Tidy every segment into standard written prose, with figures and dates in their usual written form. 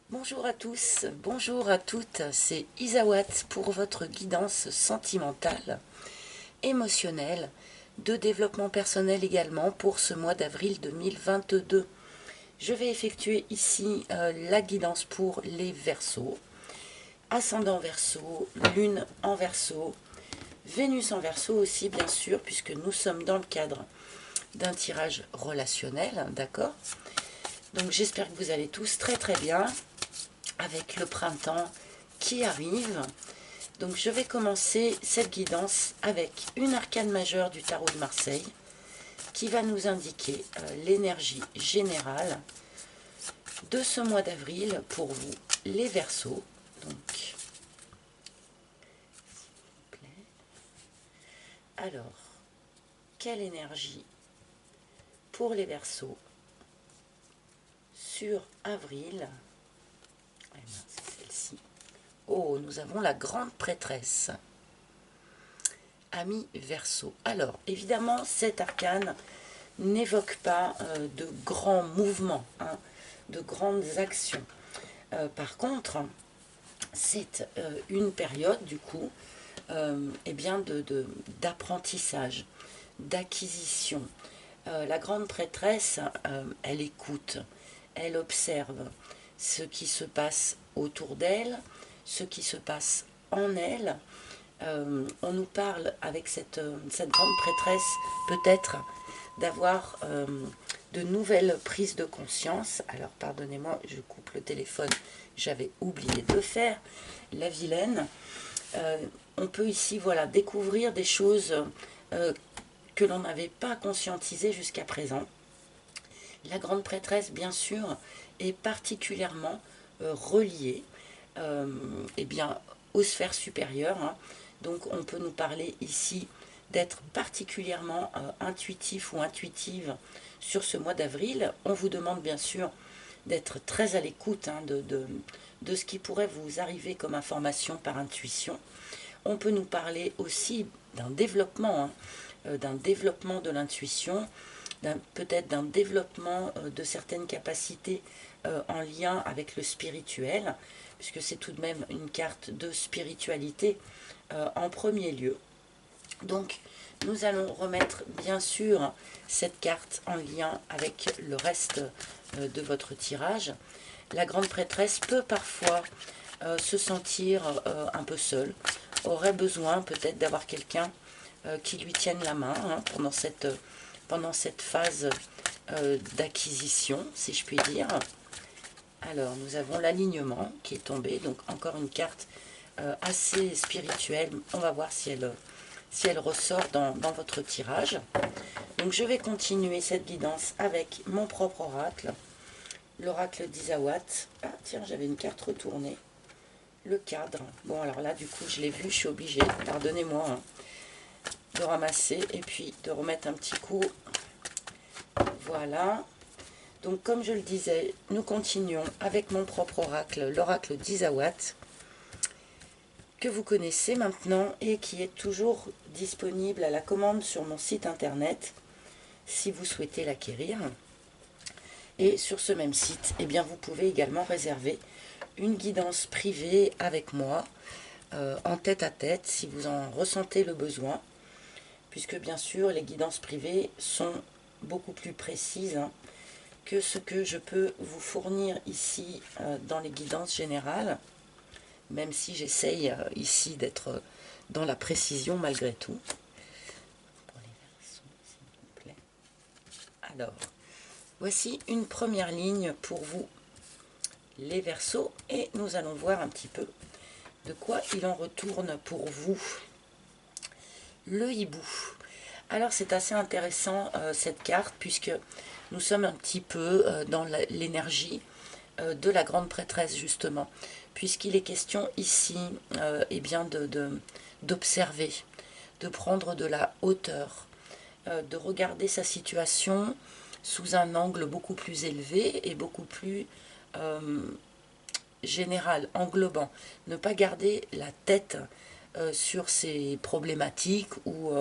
Bonjour à tous, bonjour à toutes, c'est Isawat pour votre guidance sentimentale, émotionnelle, de développement personnel également pour ce mois d'avril 2022. Je vais effectuer ici la guidance pour les Verseaux, ascendant Verseau, Lune en Verseau, Vénus en Verseau aussi bien sûr puisque nous sommes dans le cadre d'un tirage relationnel, d'accord? Donc j'espère que vous allez tous très très bien avec le printemps qui arrive. Donc je vais commencer cette guidance avec une arcane majeure du tarot de Marseille qui va nous indiquer l'énergie générale de ce mois d'avril pour vous, les Verseaux. Donc, s'il vous plaît. Alors, quelle énergie pour les Verseaux sur avril? C'est celle-ci. Oh, nous avons la grande prêtresse. Amis Verseau. Alors, évidemment, cet arcane n'évoque pas de grands mouvements, hein, de grandes actions. Par contre, c'est une période, du coup, eh bien d'apprentissage, d'acquisition. La grande prêtresse, elle écoute, elle observe ce qui se passe autour d'elle, ce qui se passe en elle. On nous parle avec cette grande prêtresse peut-être d'avoir de nouvelles prises de conscience. Alors pardonnez-moi, je coupe le téléphone, j'avais oublié de le faire, la vilaine. On peut ici voilà, découvrir des choses que l'on n'avait pas conscientisées jusqu'à présent. La grande prêtresse, bien sûr, est particulièrement reliée eh bien, aux sphères supérieures, hein. Donc on peut nous parler ici d'être particulièrement intuitif ou intuitive sur ce mois d'avril. On vous demande bien sûr d'être très à l'écoute hein, de ce qui pourrait vous arriver comme information par intuition. On peut nous parler aussi d'un développement, d'un développement de l'intuition, peut-être d'un développement de certaines capacités en lien avec le spirituel, puisque c'est tout de même une carte de spiritualité en premier lieu. Donc, nous allons remettre bien sûr cette carte en lien avec le reste de votre tirage. La grande prêtresse peut parfois se sentir un peu seule, aurait besoin peut-être d'avoir quelqu'un qui lui tienne la main hein, pendant cette phase d'acquisition, si je puis dire. Alors, nous avons l'alignement qui est tombé, donc encore une carte assez spirituelle. On va voir si elle ressort dans votre tirage. Donc, je vais continuer cette guidance avec mon propre oracle, l'oracle d'Isawat. Ah, tiens, j'avais une carte retournée. Le cadre. Bon, alors là, du coup, je l'ai vu, je suis obligée, pardonnez-moi, hein, de ramasser et puis de remettre un petit coup. Voilà. Donc, comme je le disais, nous continuons avec mon propre oracle, l'oracle d'Isawat, que vous connaissez maintenant et qui est toujours disponible à la commande sur mon site internet si vous souhaitez l'acquérir. Et sur ce même site, eh bien, vous pouvez également réserver une guidance privée avec moi en tête à tête si vous en ressentez le besoin, puisque bien sûr les guidances privées sont beaucoup plus précises hein, que ce que je peux vous fournir ici dans les guidances générales, même si j'essaye ici d'être dans la précision malgré tout. Pour les Verseaux, s'il vous plaît. Alors, voici une première ligne pour vous, les Verseaux, et nous allons voir un petit peu de quoi il en retourne pour vous. Le hibou. Alors c'est assez intéressant cette carte puisque nous sommes un petit peu dans l'énergie de la grande prêtresse justement, puisqu'il est question ici eh bien d'observer, de prendre de la hauteur, de regarder sa situation sous un angle beaucoup plus élevé et beaucoup plus général, englobant. Ne pas garder la tête sur ses problématiques ou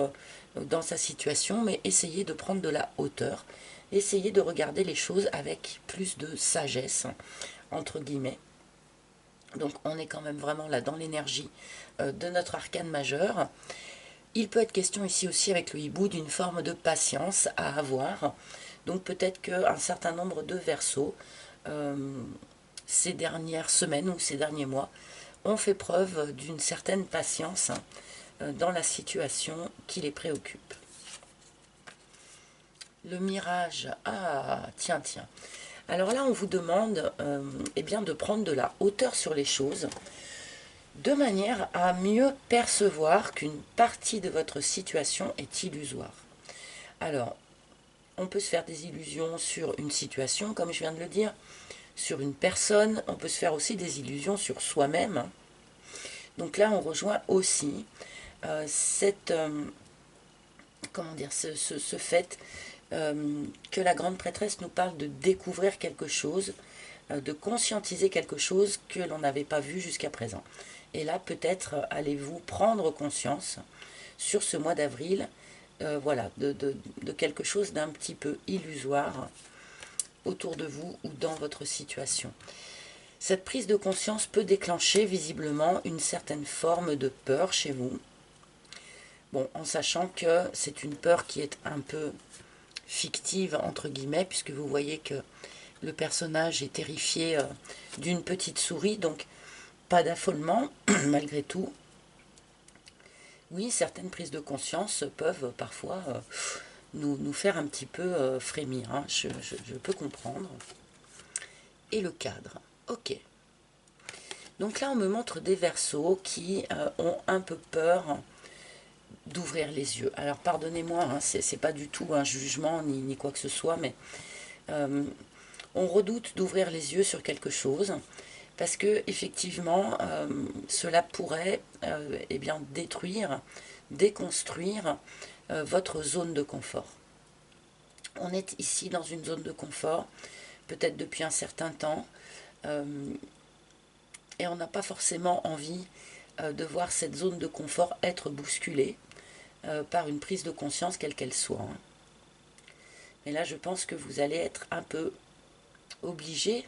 dans sa situation, mais essayer de prendre de la hauteur, essayer de regarder les choses avec plus de sagesse, entre guillemets. Donc on est quand même vraiment là dans l'énergie de notre arcane majeur. Il peut être question ici aussi avec le hibou d'une forme de patience à avoir. Donc peut-être qu'un certain nombre de Verseaux, ces dernières semaines ou ces derniers mois, ont fait preuve d'une certaine patience dans la situation qui les préoccupe. Le mirage, ah tiens. Alors là on vous demande eh bien, de prendre de la hauteur sur les choses, de manière à mieux percevoir qu'une partie de votre situation est illusoire. Alors, on peut se faire des illusions sur une situation, comme je viens de le dire, sur une personne, on peut se faire aussi des illusions sur soi-même. Donc là, on rejoint aussi comment dire, ce fait que la grande prêtresse nous parle de découvrir quelque chose, de conscientiser quelque chose que l'on n'avait pas vu jusqu'à présent. Et là, peut-être allez-vous prendre conscience sur ce mois d'avril, voilà, de quelque chose d'un petit peu illusoire autour de vous ou dans votre situation. Cette prise de conscience peut déclencher visiblement une certaine forme de peur chez vous. Bon, en sachant que c'est une peur qui est un peu fictive, entre guillemets, puisque vous voyez que le personnage est terrifié d'une petite souris, donc pas d'affolement, malgré tout. Oui, certaines prises de conscience peuvent parfois nous faire un petit peu frémir, hein. Je peux comprendre. Et le cadre, ok. Donc là, on me montre des Verseaux qui ont un peu peur d'ouvrir les yeux. Alors pardonnez-moi, hein, c'est pas du tout un jugement ni quoi que ce soit, mais on redoute d'ouvrir les yeux sur quelque chose parce que effectivement cela pourrait eh bien, détruire, déconstruire votre zone de confort. On est ici dans une zone de confort, peut-être depuis un certain temps, et on n'a pas forcément envie de voir cette zone de confort être bousculée par une prise de conscience quelle qu'elle soit. Hein. Mais là, je pense que vous allez être un peu obligé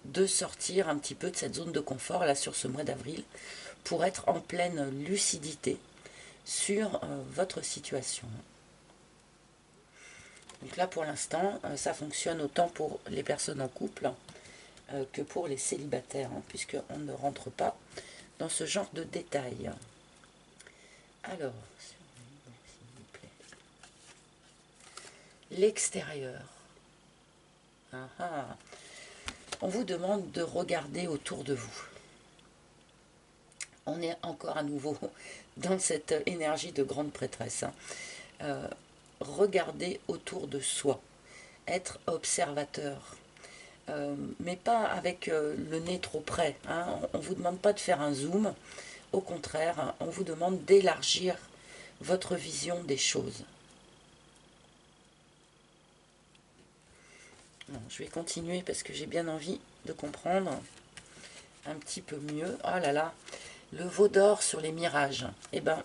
de sortir un petit peu de cette zone de confort là sur ce mois d'avril pour être en pleine lucidité sur votre situation. Donc là pour l'instant ça fonctionne autant pour les personnes en couple que pour les célibataires, hein, puisqu'on ne rentre pas dans ce genre de détails. Alors, s'il vous plaît, l'extérieur. Ah ah. On vous demande de regarder autour de vous. On est encore à nouveau dans cette énergie de grande prêtresse. Hein. Regarder autour de soi, être observateur, mais pas avec le nez trop près. Hein. On ne vous demande pas de faire un zoom, au contraire, hein, on vous demande d'élargir votre vision des choses. Bon, je vais continuer parce que j'ai bien envie de comprendre un petit peu mieux. Oh là là, le veau d'or sur les mirages. Eh ben,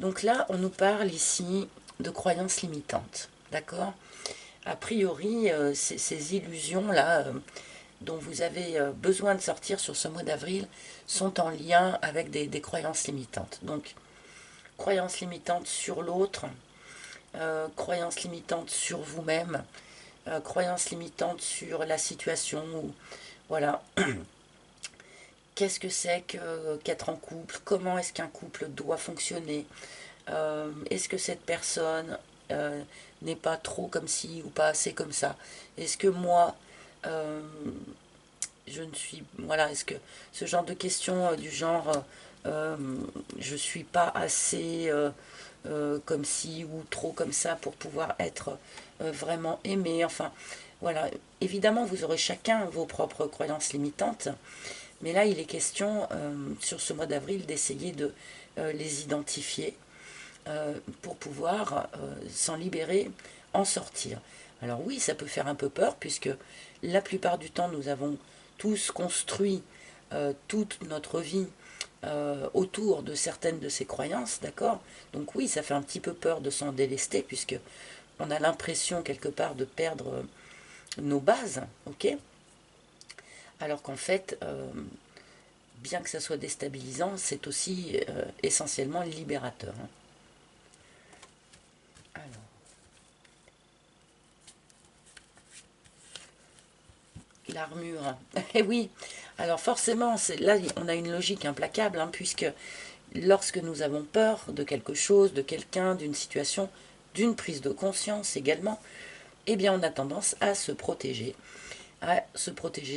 donc là, on nous parle ici de croyances limitantes, d'accord? A priori, ces illusions-là dont vous avez besoin de sortir sur ce mois d'avril sont en lien avec des croyances limitantes. Donc, croyances limitantes sur l'autre, croyances limitantes sur vous-même, croyances limitantes sur la situation, ou voilà. Qu'est-ce que c'est qu'être en couple? Comment est-ce qu'un couple doit fonctionner? Est-ce que cette personne n'est pas trop comme ci ou pas assez comme ça? Est-ce que moi, je ne suis... Voilà, est-ce que ce genre de questions du genre je suis pas assez comme ci ou trop comme ça pour pouvoir être vraiment aimé? Enfin, voilà. Évidemment, vous aurez chacun vos propres croyances limitantes, mais là, il est question, sur ce mois d'avril, d'essayer de les identifier pour pouvoir s'en libérer, en sortir. Alors oui, ça peut faire un peu peur, puisque la plupart du temps, nous avons tous construit toute notre vie autour de certaines de ces croyances, d'accord? Donc oui, ça fait un petit peu peur de s'en délester, puisque on a l'impression quelque part de perdre nos bases, ok? Alors qu'en fait, bien que ça soit déstabilisant, c'est aussi essentiellement libérateur. Hein. Alors, l'armure. Eh oui, alors forcément, là, on a une logique implacable, hein, puisque lorsque nous avons peur de quelque chose, de quelqu'un, d'une situation, d'une prise de conscience également, eh bien on a tendance à se protéger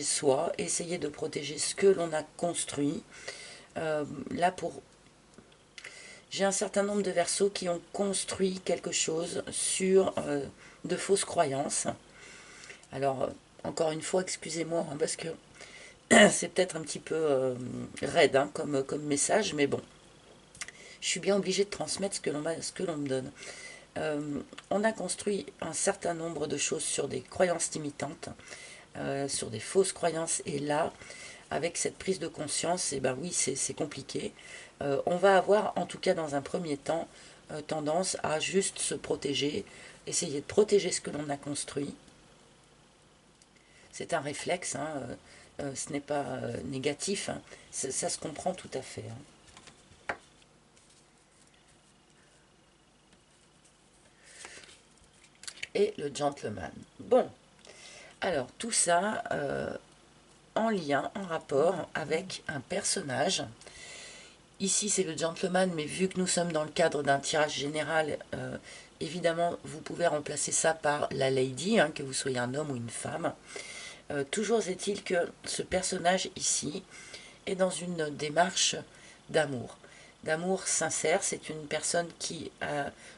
soi, essayer de protéger ce que l'on a construit. Là, j'ai un certain nombre de Verseaux qui ont construit quelque chose sur de fausses croyances. Alors, encore une fois, excusez-moi, hein, parce que c'est peut-être un petit peu raide hein, comme message, mais bon, je suis bien obligée de transmettre ce que l'on me donne. On a construit un certain nombre de choses sur des croyances limitantes, sur des fausses croyances, et là, avec cette prise de conscience, et ben oui, c'est compliqué. On va avoir, en tout cas dans un premier temps, tendance à juste se protéger, essayer de protéger ce que l'on a construit. C'est un réflexe, hein, ce n'est pas négatif, hein, ça se comprend tout à fait. Hein. Et le gentleman. Bon, alors tout ça en lien, en rapport avec un personnage. Ici c'est le gentleman, mais vu que nous sommes dans le cadre d'un tirage général, évidemment vous pouvez remplacer ça par la lady, hein, que vous soyez un homme ou une femme. Toujours est-il que ce personnage ici est dans une démarche d'amour. D'amour sincère, c'est une personne qui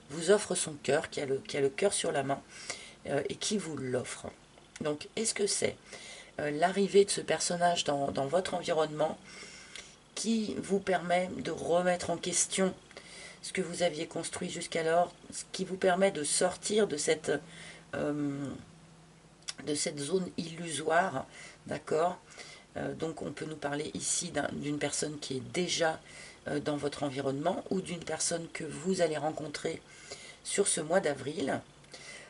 vous offre son cœur, qui a le cœur sur la main, et qui vous l'offre. Donc, est-ce que c'est l'arrivée de ce personnage dans votre environnement qui vous permet de remettre en question ce que vous aviez construit jusqu'alors, ce qui vous permet de sortir de cette zone illusoire, d'accord? Donc on peut nous parler ici d'une personne qui est déjà dans votre environnement ou d'une personne que vous allez rencontrer sur ce mois d'avril.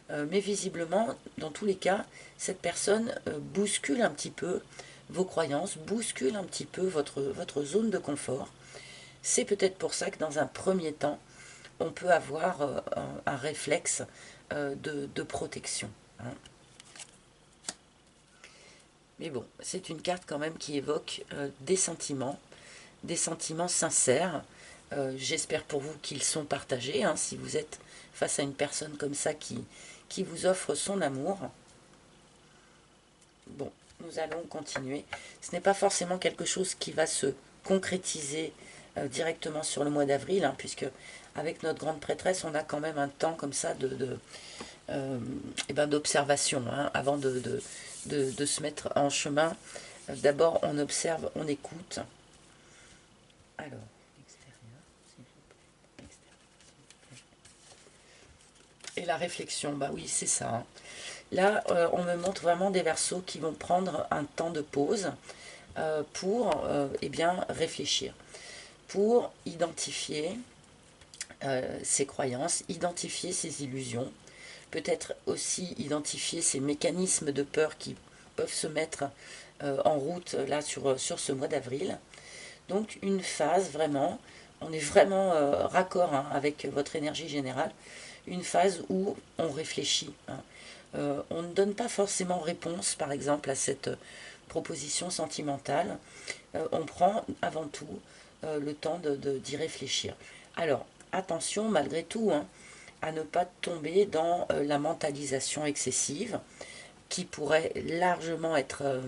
Mais visiblement, dans tous les cas, cette personne bouscule un petit peu vos croyances, bouscule un petit peu votre zone de confort. C'est peut-être pour ça que dans un premier temps, on peut avoir un réflexe de protection. Hein. Mais bon, c'est une carte quand même qui évoque des sentiments sincères. J'espère pour vous qu'ils sont partagés, hein, si vous êtes face à une personne comme ça qui vous offre son amour. Bon, nous allons continuer. Ce n'est pas forcément quelque chose qui va se concrétiser directement sur le mois d'avril, hein, puisque avec notre grande prêtresse, on a quand même un temps comme ça d'observation, hein, avant de se mettre en chemin. D'abord, on observe, on écoute. Alors, et la réflexion, bah oui, c'est ça. Hein. Là, on me montre vraiment des Verseaux qui vont prendre un temps de pause pour eh bien, réfléchir, pour identifier ses croyances, identifier ses illusions, peut-être aussi identifier ces mécanismes de peur qui peuvent se mettre en route là sur ce mois d'avril. Donc une phase vraiment, on est vraiment raccord hein, avec votre énergie générale, une phase où on réfléchit. Hein. On ne donne pas forcément réponse, par exemple, à cette proposition sentimentale. On prend avant tout le temps d'y réfléchir. Alors, attention malgré tout, hein, à ne pas tomber dans la mentalisation excessive, qui pourrait largement être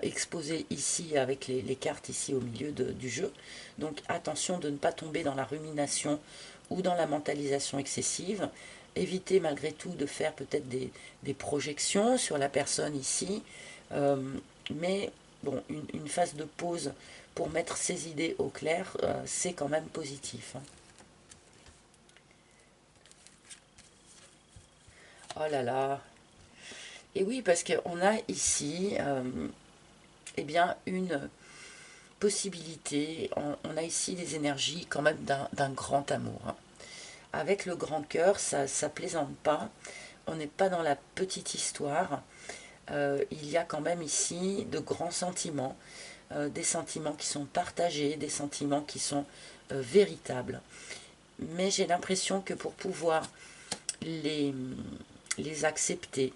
exposée ici avec les cartes ici au milieu du jeu. Donc attention de ne pas tomber dans la rumination ou dans la mentalisation excessive. Évitez malgré tout de faire peut-être des projections sur la personne ici, mais bon, une phase de pause pour mettre ses idées au clair, c'est quand même positif. Hein. Oh là là. Et oui, parce qu'on a ici eh bien, une possibilité, on a ici des énergies quand même d'un grand amour. Hein. Avec le grand cœur, ça plaisante pas. On n'est pas dans la petite histoire. il y a quand même ici de grands sentiments, des sentiments qui sont partagés, des sentiments qui sont véritables. Mais j'ai l'impression que pour pouvoir les accepter,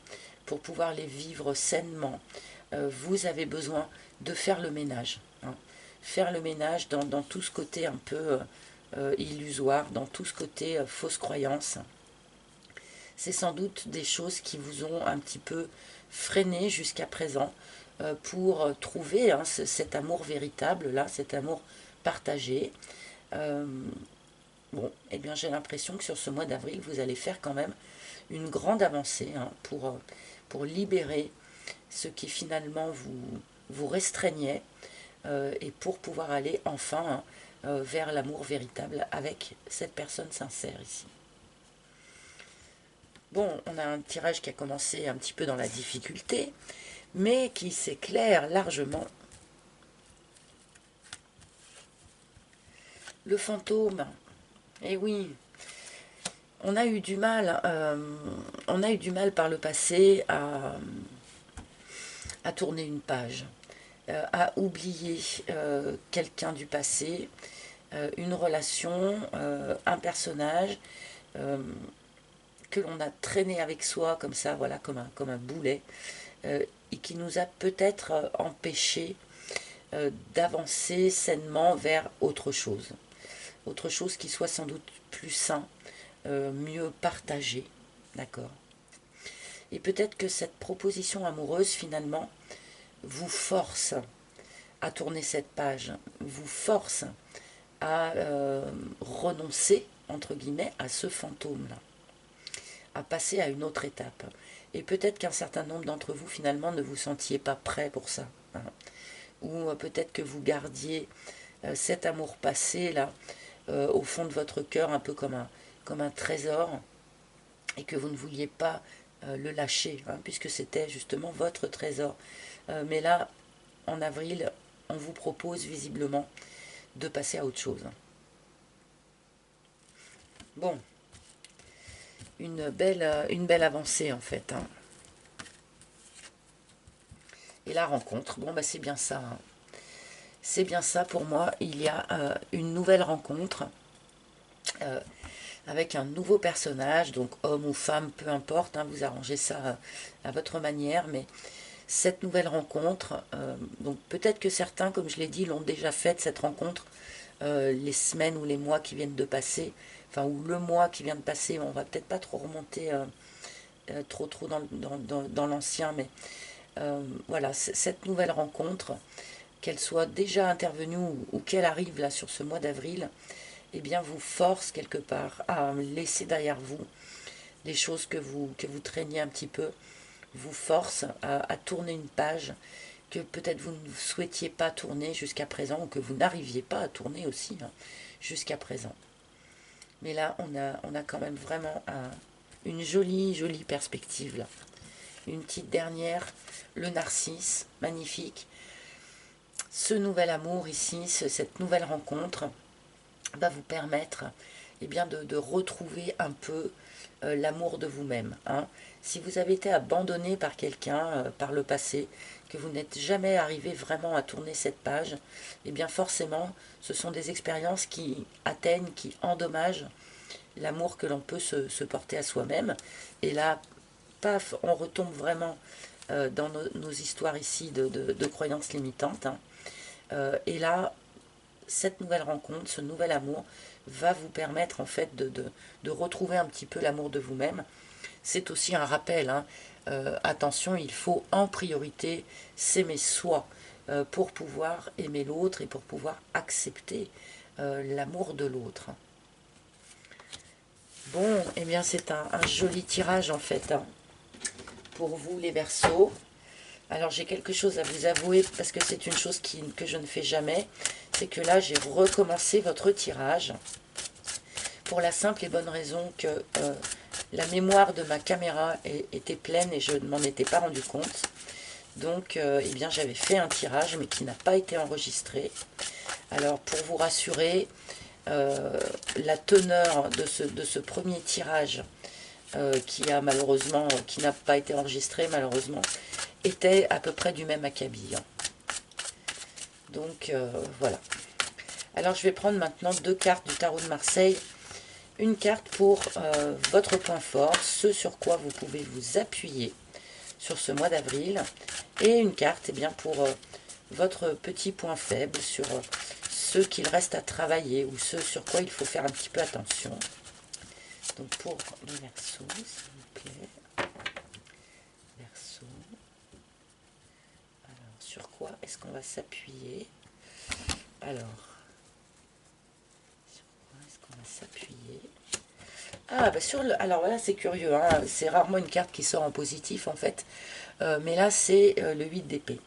pour pouvoir les vivre sainement, vous avez besoin de faire le ménage. Hein. Faire le ménage dans tout ce côté un peu illusoire, dans tout ce côté fausse croyance. C'est sans doute des choses qui vous ont un petit peu freiné jusqu'à présent pour trouver cet amour véritable, là, cet amour partagé. Bon, eh bien j'ai l'impression que sur ce mois d'avril, vous allez faire quand même une grande avancée pour libérer ce qui finalement vous restreignait et pour pouvoir aller enfin vers l'amour véritable avec cette personne sincère ici. Bon, on a un tirage qui a commencé un petit peu dans la difficulté, mais qui s'éclaire largement. Le fantôme, eh oui, on a eu du mal par le passé à tourner une page, à oublier quelqu'un du passé, une relation, un personnage que l'on a traîné avec soi comme ça, voilà, comme un boulet, et qui nous a peut-être empêché d'avancer sainement vers autre chose qui soit sans doute plus sain, mieux partagé, d'accord. Et peut-être que cette proposition amoureuse, finalement, vous force à tourner cette page, vous force à renoncer, entre guillemets, à ce fantôme-là, à passer à une autre étape. Et peut-être qu'un certain nombre d'entre vous, finalement, ne vous sentiez pas prêt pour ça. Hein. Ou peut-être que vous gardiez cet amour passé-là, au fond de votre cœur, un peu comme un trésor, et que vous ne vouliez pas le lâcher, puisque c'était justement votre trésor. Mais là, en avril, on vous propose visiblement de passer à autre chose. Bon, une belle avancée en fait. Hein. Et la rencontre, bon bah c'est bien ça. Hein. C'est bien ça pour moi, il y a une nouvelle rencontre avec un nouveau personnage, donc homme ou femme, peu importe, hein, vous arrangez ça à votre manière, mais cette nouvelle rencontre, donc peut-être que certains, comme je l'ai dit, l'ont déjà faite, cette rencontre, les semaines ou les mois qui viennent de passer, enfin, ou le mois qui vient de passer, on va peut-être pas trop remonter trop dans l'ancien, mais voilà, cette nouvelle rencontre, qu'elle soit déjà intervenue ou qu'elle arrive là sur ce mois d'avril, eh bien vous force quelque part à laisser derrière vous des choses que vous traîniez un petit peu, vous force à tourner une page que peut-être vous ne souhaitiez pas tourner jusqu'à présent ou que vous n'arriviez pas à tourner aussi jusqu'à présent. Mais là, on a quand même vraiment une jolie perspective là. Une petite dernière, le narcisse, magnifique. Ce nouvel amour ici, cette nouvelle rencontre va vous permettre eh bien, de retrouver un peu l'amour de vous-même. Hein. Si vous avez été abandonné par quelqu'un par le passé, que vous n'êtes jamais arrivé vraiment à tourner cette page, eh bien forcément, ce sont des expériences qui atteignent, qui endommagent l'amour que l'on peut se porter à soi-même. Et là, paf, on retombe vraiment dans nos histoires ici de croyances limitantes. Hein. Et là, cette nouvelle rencontre, ce nouvel amour va vous permettre en fait de retrouver un petit peu l'amour de vous-même. C'est aussi un rappel, hein, attention, il faut en priorité s'aimer soi pour pouvoir aimer l'autre et pour pouvoir accepter l'amour de l'autre. Bon, eh bien c'est un joli tirage en fait, hein, pour vous les Verseaux. Alors j'ai quelque chose à vous avouer parce que c'est une chose que je ne fais jamais. C'est que là j'ai recommencé votre tirage pour la simple et bonne raison que la mémoire de ma caméra était pleine et je ne m'en étais pas rendu compte. Donc eh bien j'avais fait un tirage mais qui n'a pas été enregistré. Alors pour vous rassurer, la teneur de ce premier tirage qui n'a pas été enregistré malheureusement, étaient à peu près du même acabit. Hein. Donc voilà. Alors je vais prendre maintenant 2 cartes du tarot de Marseille. Une carte pour votre point fort, ce sur quoi vous pouvez vous appuyer sur ce mois d'avril. Et une carte eh bien, pour votre petit point faible, sur ce qu'il reste à travailler ou ce sur quoi il faut faire un petit peu attention. Donc pour les Verseaux, s'il vous plaît. Verseau. Alors, sur quoi est-ce qu'on va s'appuyer? Alors, sur quoi est-ce qu'on va s'appuyer? Ah, bah sur le... Alors voilà, c'est curieux, hein, c'est rarement une carte qui sort en positif en fait. Mais là, c'est le 8 d'épée.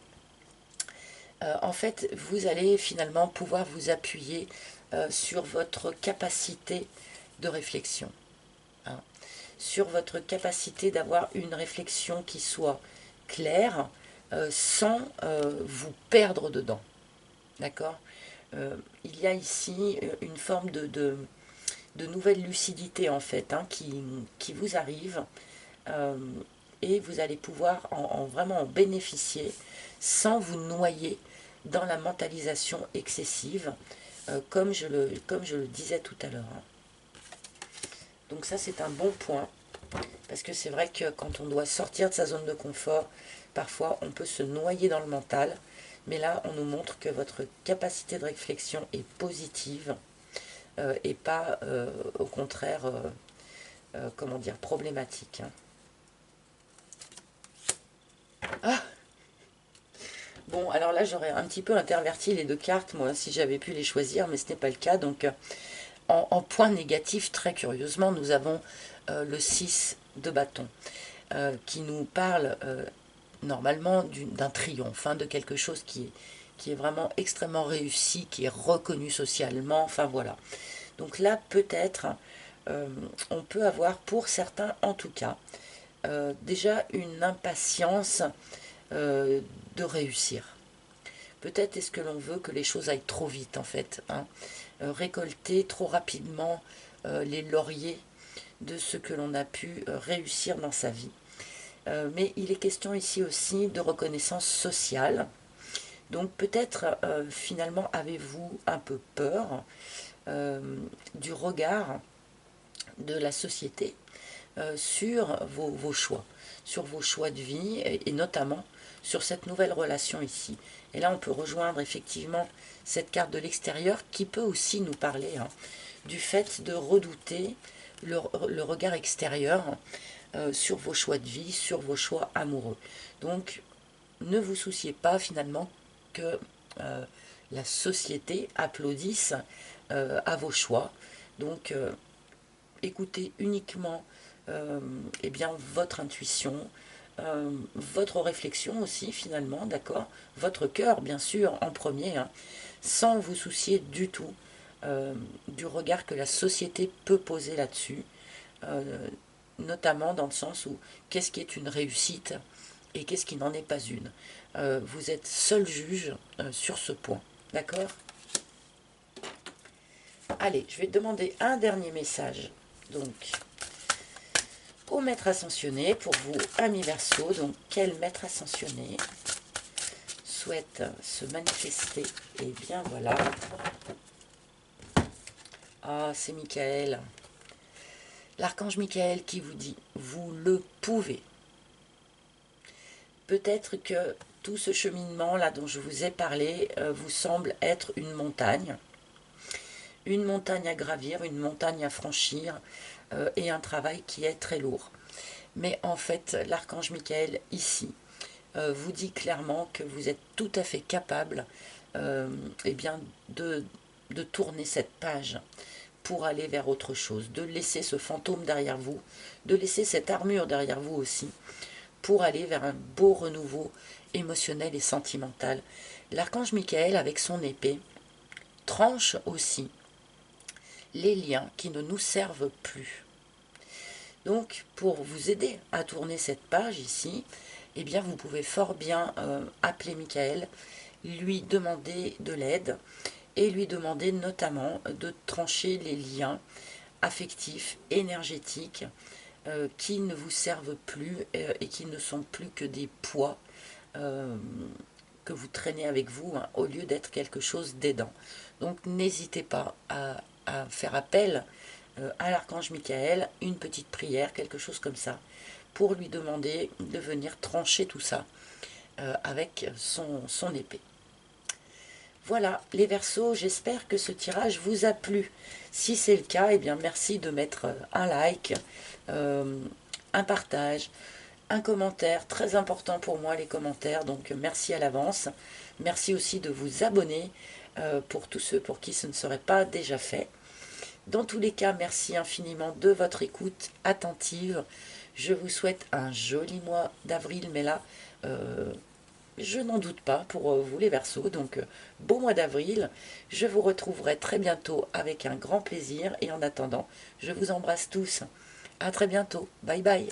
En fait, vous allez finalement pouvoir vous appuyer sur votre capacité de réflexion. Hein, sur votre capacité d'avoir une réflexion qui soit claire, sans vous perdre dedans. D'accord? Il y a ici une forme de nouvelle lucidité en fait, hein, qui vous arrive, et vous allez pouvoir vraiment en bénéficier sans vous noyer dans la mentalisation excessive, comme je le disais tout à l'heure. Hein. Donc ça c'est un bon point, parce que c'est vrai que quand on doit sortir de sa zone de confort, parfois on peut se noyer dans le mental, mais là on nous montre que votre capacité de réflexion est positive, et pas au contraire, comment dire, problématique. Hein. Ah, bon, alors là j'aurais un petit peu interverti les 2 cartes, moi, si j'avais pu les choisir, mais ce n'est pas le cas. Donc en point négatif, très curieusement, nous avons le 6 de bâton, qui nous parle normalement d'un triomphe, hein, de quelque chose qui est vraiment extrêmement réussi, qui est reconnu socialement, enfin voilà. Donc là, peut-être, on peut avoir, pour certains en tout cas, déjà une impatience de réussir. Peut-être est-ce que l'on veut que les choses aillent trop vite en fait, hein, récolter trop rapidement les lauriers de ce que l'on a pu réussir dans sa vie. Mais il est question ici aussi de reconnaissance sociale. Donc peut-être finalement avez-vous un peu peur du regard de la société sur vos choix, sur vos choix de vie, et notamment sur cette nouvelle relation ici. Et là on peut rejoindre effectivement cette carte de l'extérieur qui peut aussi nous parler, hein, du fait de redouter le regard extérieur sur vos choix de vie, sur vos choix amoureux. Donc ne vous souciez pas finalement que la société applaudisse à vos choix. Donc écoutez uniquement eh bien, votre intuition, votre réflexion aussi finalement, d'accord, votre cœur bien sûr en premier, hein, sans vous soucier du tout du regard que la société peut poser là-dessus, notamment dans le sens où qu'est-ce qui est une réussite et qu'est-ce qui n'en est pas une. Vous êtes seul juge sur ce point, d'accord? Allez, je vais demander un dernier message, donc, au maître ascensionné, pour vous, amis Verseau. Donc, quel maître ascensionné souhaite se manifester? Et bien voilà. Ah, c'est Michael. L'archange Michael qui vous dit, vous le pouvez. Peut-être que tout ce cheminement là dont je vous ai parlé vous semble être une montagne à gravir, une montagne à franchir, et un travail qui est très lourd. Mais en fait, l'archange Michael ici vous dit clairement que vous êtes tout à fait capable eh bien, de tourner cette page pour aller vers autre chose, de laisser ce fantôme derrière vous, de laisser cette armure derrière vous aussi, pour aller vers un beau renouveau émotionnel et sentimental. L'archange Michael, avec son épée, tranche aussi les liens qui ne nous servent plus. Donc, pour vous aider à tourner cette page ici, eh bien, vous pouvez fort bien appeler Michael, lui demander de l'aide et lui demander notamment de trancher les liens affectifs, énergétiques, qui ne vous servent plus et qui ne sont plus que des poids que vous traînez avec vous, hein, au lieu d'être quelque chose d'aidant. Donc n'hésitez pas à faire appel à l'archange Michael, une petite prière, quelque chose comme ça, pour lui demander de venir trancher tout ça avec son épée. Voilà, les Verseaux, j'espère que ce tirage vous a plu. Si c'est le cas, eh bien merci de mettre un like, un partage, un commentaire, très important pour moi les commentaires, donc merci à l'avance. Merci aussi de vous abonner pour tous ceux pour qui ce ne serait pas déjà fait. Dans tous les cas, merci infiniment de votre écoute attentive. Je vous souhaite un joli mois d'avril, mais là, je n'en doute pas pour vous les Verseaux, donc beau mois d'avril. Je vous retrouverai très bientôt avec un grand plaisir et en attendant, je vous embrasse tous. À très bientôt. Bye bye.